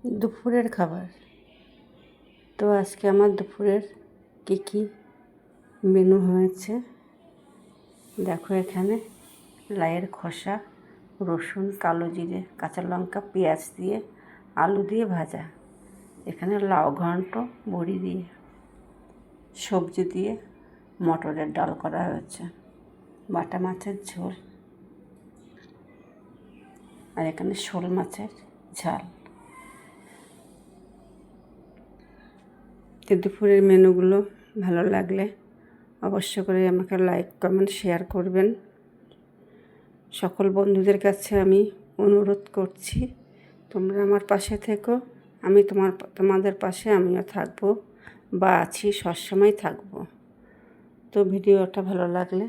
দুপুরের খাবার। তো আজকে আমার দুপুরের কী মেনু হয়েছে দেখো। এখানে লাইয়ের খোসা, রসুন, কালো জিরে, কাঁচা লঙ্কা, পেঁয়াজ দিয়ে আলু দিয়ে ভাজা। এখানে লাউ ঘন্ট, বড়ি দিয়ে, সবজি দিয়ে মটরের ডাল করা হয়েছে, বাটা মাছের ঝোল, আর এখানে শোল মাছের ঝাল। তো দুপুরের মেনুগুলো ভালো লাগলে অবশ্য করে আমাকে লাইক, কমেন্ট, শেয়ার করবেন। সকল বন্ধুদের কাছে আমি অনুরোধ করছি, তোমরা আমার পাশে থেকো। আমি তোমাদের পাশে আমিও থাকবো বা আছি, সবসময় থাকবো। তো ভিডিওটা ভালো লাগলে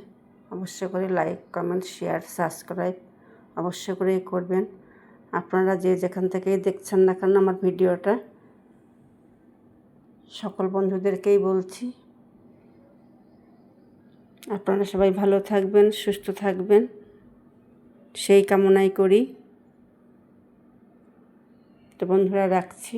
অবশ্য করে লাইক, কমেন্ট, শেয়ার, সাবস্ক্রাইব অবশ্য করেই করবেন। আপনারা যে যেখান থেকেই দেখছেন না কেন আমার ভিডিওটা, সকল বন্ধুদেরকেই বলছি আপনারা সবাই ভালো থাকবেন, সুস্থ থাকবেন, সেই কামনাই করি। তো বন্ধুরা, রাখছি।